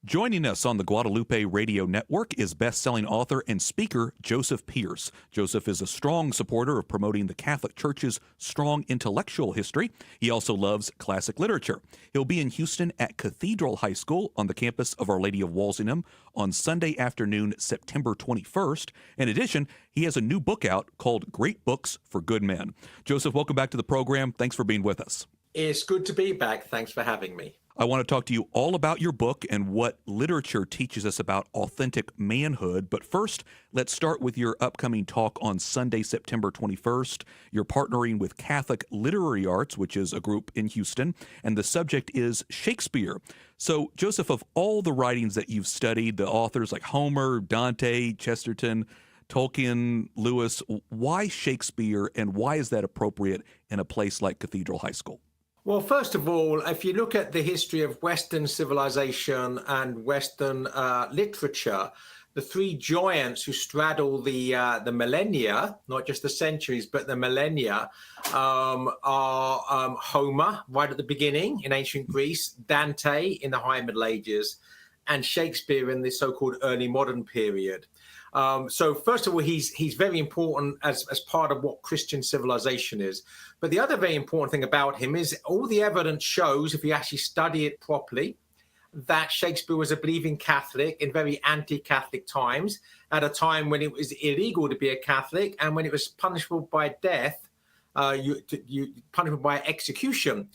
Joining us on the Guadalupe Radio Network is best-selling author and speaker Joseph Pearce. Joseph is a strong supporter of promoting the Catholic Church's strong intellectual history. He also loves classic literature. He'll be in Houston at Cathedral High School on the campus of Our Lady of Walsingham on Sunday afternoon, September 21st. In addition, he has a new book out called Great Books for Good Men. Joseph, welcome back to the program. Thanks for being with us. It's good to be back. Thanks for having me. I want to talk to you all about your book and what literature teaches us about authentic manhood. But first, let's start with your upcoming talk on Sunday, September 21st. You're partnering with Catholic Literary Arts, which is a group in Houston, and the subject is Shakespeare. So, Joseph, of all the writings that you've studied, the authors like Homer, Dante, Chesterton, Tolkien, Lewis, why Shakespeare, and why is that appropriate in a place like Cathedral High School? Well, first of all, if you look at the history of Western civilization and Western literature, the three giants who straddle the millennia, not just the centuries, but the millennia, are Homer, right at the beginning in ancient Greece, Dante in the High Middle Ages, and Shakespeare in the so-called early modern period. So first of all, he's very important as part of what Christian civilization is. But the other very important thing about him is all the evidence shows, if you actually study it properly, that Shakespeare was a believing Catholic in very anti-Catholic times, at a time when it was illegal to be a Catholic and when it was punishable by death, punishable by execution,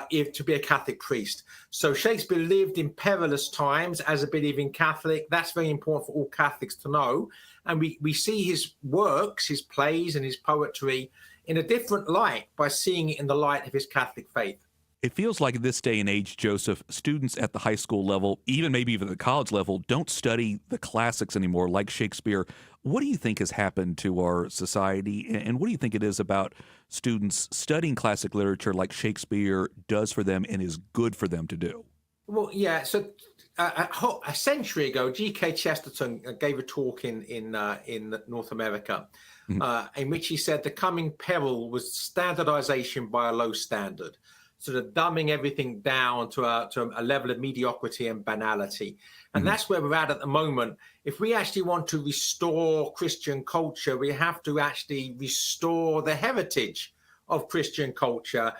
if to be a Catholic priest. So Shakespeare lived in perilous times as a believing Catholic. That's very important for all Catholics to know. And we see his works, his plays and his poetry in a different light by seeing it in the light of his Catholic faith. It feels like this day and age, Joseph, students at the high school level, maybe even the college level, don't study the classics anymore like Shakespeare. What do you think has happened to our society, and what do you think it is about students studying classic literature like Shakespeare does for them and is good for them to do? Well, yeah, so a century ago, G.K. Chesterton gave a talk in North America in which he said the coming peril was standardization by a low standard, sort of dumbing everything down to a level of mediocrity and banality. And that's where we're at the moment. If we actually want to restore Christian culture, we have to actually restore the heritage of Christian culture.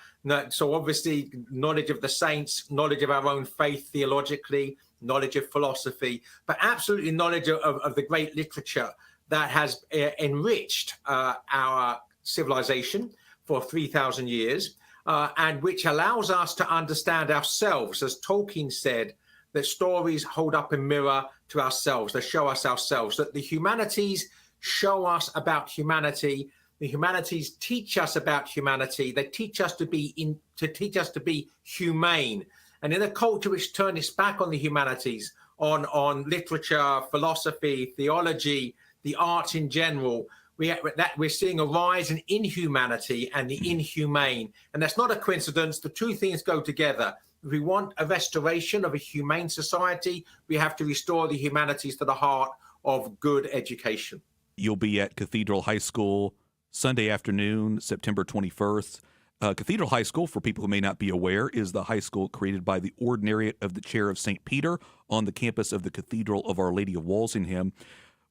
So obviously, knowledge of the saints, knowledge of our own faith theologically, knowledge of philosophy, but absolutely knowledge of the great literature that has enriched our civilization for 3,000 years. And which allows us to understand ourselves, as Tolkien said, that stories hold up a mirror to ourselves. They show us ourselves, that the humanities show us about humanity. The humanities teach us about humanity. They teach us to be humane. And in a culture which turned its back on the humanities, on literature, philosophy, theology, the arts in general, we're seeing a rise in inhumanity and the inhumane. And that's not a coincidence. The two things go together. If we want a restoration of a humane society, we have to restore the humanities to the heart of good education. You'll be at Cathedral High School Sunday afternoon, September 21st. Cathedral High School, for people who may not be aware, is the high school created by the Ordinariate of the Chair of St. Peter on the campus of the Cathedral of Our Lady of Walsingham.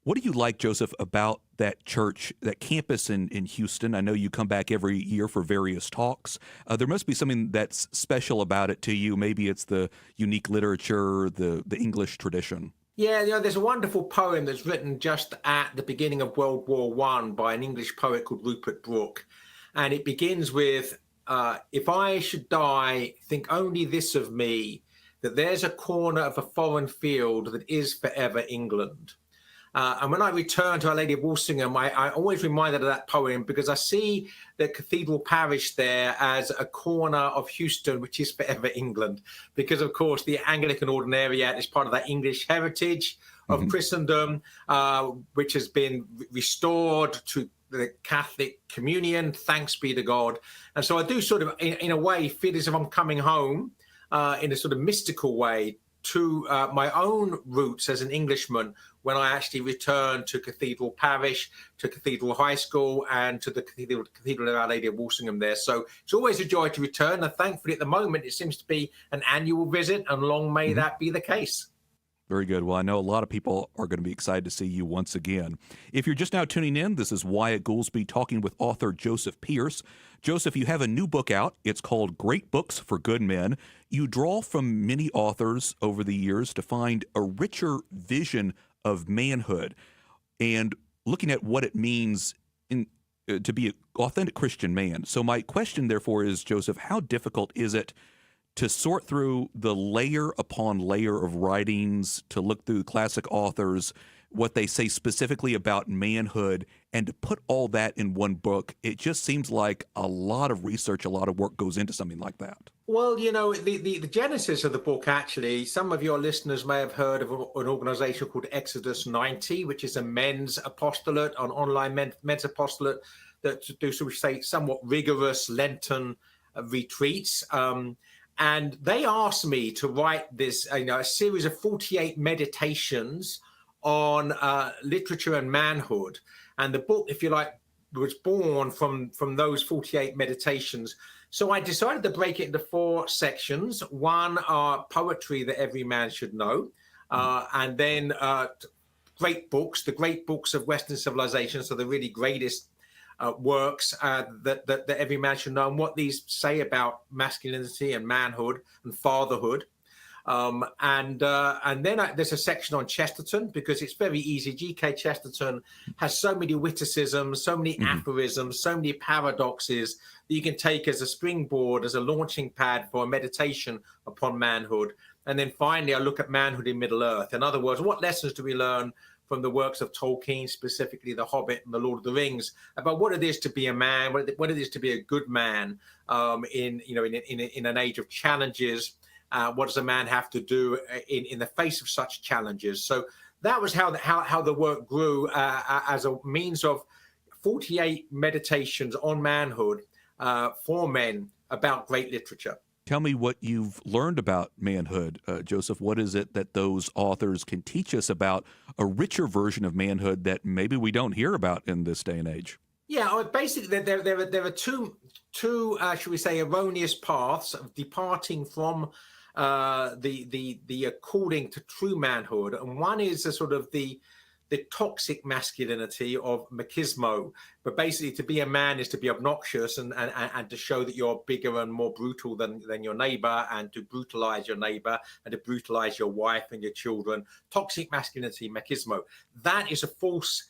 What do you like, Joseph, about that church, that campus in Houston? I know you come back every year for various talks. There must be something that's special about it to you. Maybe it's the unique literature, the English tradition. Yeah, there's a wonderful poem that's written just at the beginning of World War I by an English poet called Rupert Brooke. And it begins with, if I should die, think only this of me, that there's a corner of a foreign field that is forever England. And when I return to Our Lady of Walsingham, I always reminded of that poem because I see the Cathedral Parish there as a corner of Houston, which is forever England. Because, of course, the Anglican Ordinariate is part of that English heritage of Christendom, which has been restored to the Catholic communion, thanks be to God. And so I do sort of, in a way, feel as if I'm coming home in a sort of mystical way to my own roots as an Englishman when I actually returned to Cathedral Parish, to Cathedral High School, and to the Cathedral of Our Lady of Walsingham there. So it's always a joy to return, and thankfully at the moment it seems to be an annual visit, and long may that be the case. Very good. Well, I know a lot of people are going to be excited to see you once again. If you're just now tuning in, this is Wyatt Goolsby talking with author Joseph Pearce. Joseph, you have a new book out. It's called Great Books for Good Men. You draw from many authors over the years to find a richer vision of manhood and looking at what it means to be an authentic Christian man. So my question, therefore, is, Joseph, how difficult is it to sort through the layer upon layer of writings, to look through classic authors, what they say specifically about manhood, and to put all that in one book? It just seems like a lot of research, a lot of work goes into something like that. Well, the genesis of the book, actually, some of your listeners may have heard of an organization called Exodus 90, which is a men's apostolate, an online men's apostolate that do, so we say, somewhat rigorous Lenten retreats. And they asked me to write this, a series of 48 meditations on literature and manhood. And the book, if you like, was born from those 48 meditations. So I decided to break it into 4 sections. One are poetry that every man should know, and then great books, the great books of Western civilization, so the really greatest works that every man should know, and what these say about masculinity and manhood and fatherhood. And then there's a section on Chesterton, because it's very easy. G.K. Chesterton has so many witticisms, so many aphorisms, so many paradoxes that you can take as a springboard, as a launching pad for a meditation upon manhood. And then finally, I look at manhood in Middle Earth. In other words, what lessons do we learn from the works of Tolkien, specifically The Hobbit and The Lord of the Rings, about what it is to be a man, what it is to be a good man in an age of challenges. What does a man have to do in the face of such challenges? So that was how the work grew as a means of 48 meditations on manhood for men about great literature. Tell me what you've learned about manhood, Joseph. What is it that those authors can teach us about a richer version of manhood that maybe we don't hear about in this day and age? Yeah, basically, there are two should we say, erroneous paths of departing from the according to true manhood, and one is a sort of the toxic masculinity of machismo. But basically, to be a man is to be obnoxious and to show that you're bigger and more brutal than your neighbor, and to brutalize your neighbor and to brutalize your wife and your children. Toxic masculinity, machismo. That is a false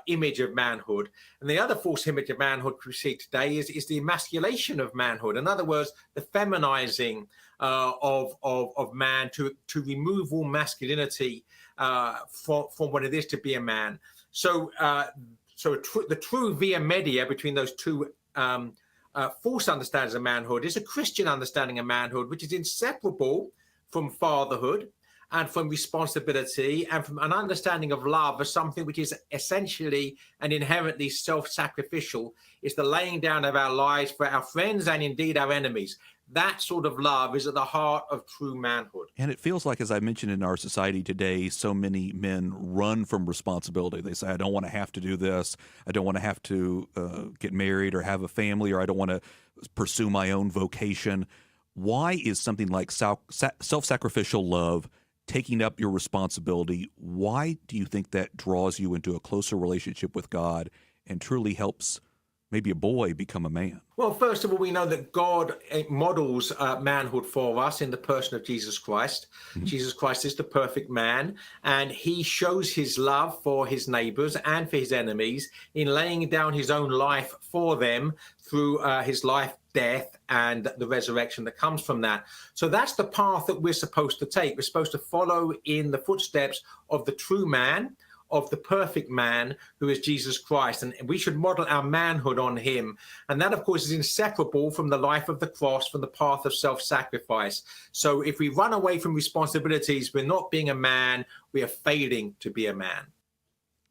image of manhood. And the other false image of manhood we see today is the emasculation of manhood. In other words, the feminizing of man to remove all masculinity from what it is to be a man. So the true via media between those two false understandings of manhood is a Christian understanding of manhood, which is inseparable from fatherhood and from responsibility and from an understanding of love as something which is essentially and inherently self-sacrificial. It's the laying down of our lives for our friends and indeed our enemies. That sort of love is at the heart of true manhood. And it feels like, as I mentioned, in our society today, so many men run from responsibility. They say, I don't want to have to do this. I don't want to have to get married or have a family, or I don't want to pursue my own vocation. Why is something like self-sacrificial love, taking up your responsibility, why do you think that draws you into a closer relationship with God and truly helps maybe a boy become a man? Well, first of all, we know that God models manhood for us in the person of Jesus Christ. Mm-hmm. Jesus Christ is the perfect man, and he shows his love for his neighbors and for his enemies in laying down his own life for them through his life, death, and the resurrection that comes from that. So that's the path that we're supposed to take. We're supposed to follow in the footsteps of the true man, of the perfect man, who is Jesus Christ. And we should model our manhood on him. And that, of course, is inseparable from the life of the cross, from the path of self-sacrifice. So if we run away from responsibilities, we're not being a man, we are failing to be a man.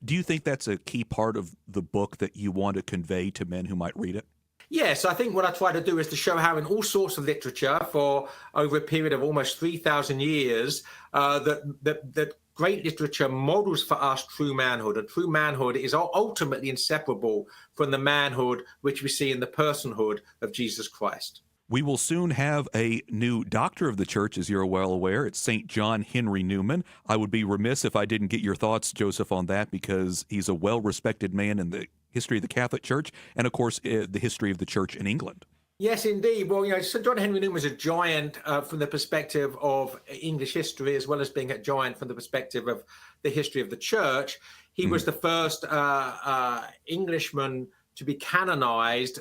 Do you think that's a key part of the book that you want to convey to men who might read it? Yes, I think what I try to do is to show how in all sorts of literature for over a period of almost 3,000 years, that great literature models for us true manhood. And true manhood is ultimately inseparable from the manhood which we see in the personhood of Jesus Christ. We will soon have a new doctor of the church, as you're well aware. It's St. John Henry Newman. I would be remiss if I didn't get your thoughts, Joseph, on that, because he's a well-respected man in the history of the Catholic Church and, of course, the history of the church in England. Yes, indeed. Well, St. John Henry Newman was a giant from the perspective of English history, as well as being a giant from the perspective of the history of the church. He was the first Englishman to be canonized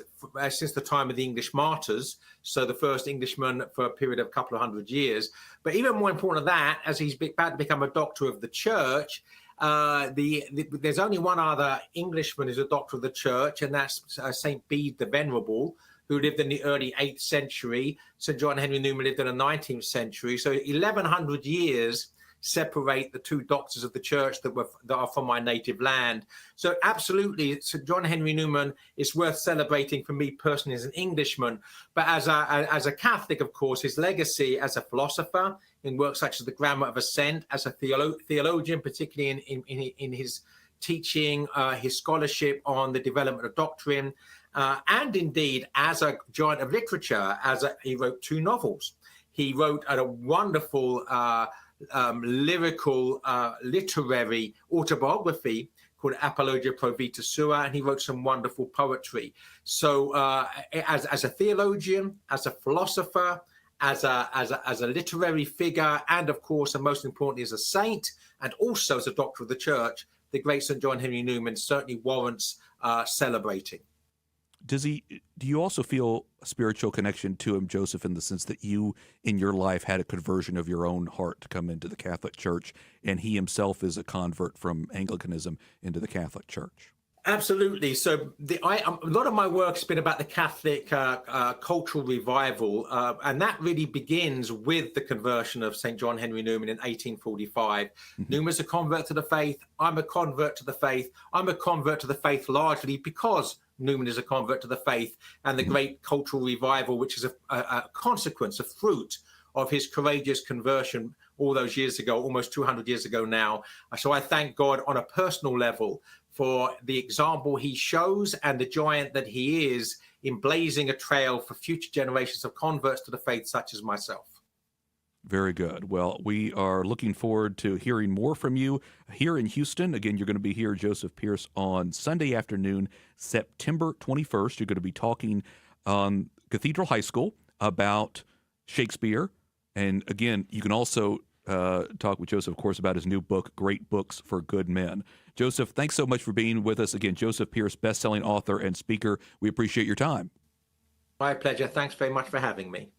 since the time of the English martyrs, so the first Englishman for a period of a couple of hundred years. But even more important than that, as he's about to become a doctor of the church, there's only one other Englishman who's a doctor of the church, and that's St. Bede the Venerable, who lived in the early 8th century. St. John Henry Newman lived in the 19th century. So 1,100 years separate the two doctors of the church that are from my native land. So absolutely, St. John Henry Newman is worth celebrating for me personally as an Englishman. But as a Catholic, of course, his legacy as a philosopher in works such as the Grammar of Assent, as a theologian, particularly in his teaching, his scholarship on the development of doctrine, and indeed as a giant of literature, he wrote 2 novels. He wrote a wonderful lyrical, literary autobiography called Apologia Pro Vita Sua, and he wrote some wonderful poetry. So as a theologian, as a philosopher, as a literary figure, and of course, and most importantly, as a saint, and also as a doctor of the church, the great St. John Henry Newman certainly warrants celebrating. Do you also feel a spiritual connection to him, Joseph, in the sense that you, in your life, had a conversion of your own heart to come into the Catholic Church, and he himself is a convert from Anglicanism into the Catholic Church? Absolutely. So a lot of my work has been about the Catholic cultural revival, and that really begins with the conversion of St. John Henry Newman in 1845. Newman's a convert to the faith. I'm a convert to the faith. I'm a convert to the faith largely because Newman is a convert to the faith, and the great cultural revival, which is a consequence, a fruit of his courageous conversion all those years ago, almost 200 years ago now. So I thank God on a personal level for the example he shows and the giant that he is in blazing a trail for future generations of converts to the faith such as myself. Very good. Well, we are looking forward to hearing more from you here in Houston. Again, you're going to be here, Joseph Pearce, on Sunday afternoon, September 21st. You're going to be talking on Cathedral High School about Shakespeare. And again, you can also talk with Joseph, of course, about his new book, Great Books for Good Men. Joseph, thanks so much for being with us. Again, Joseph Pearce, best-selling author and speaker. We appreciate your time. My pleasure. Thanks very much for having me.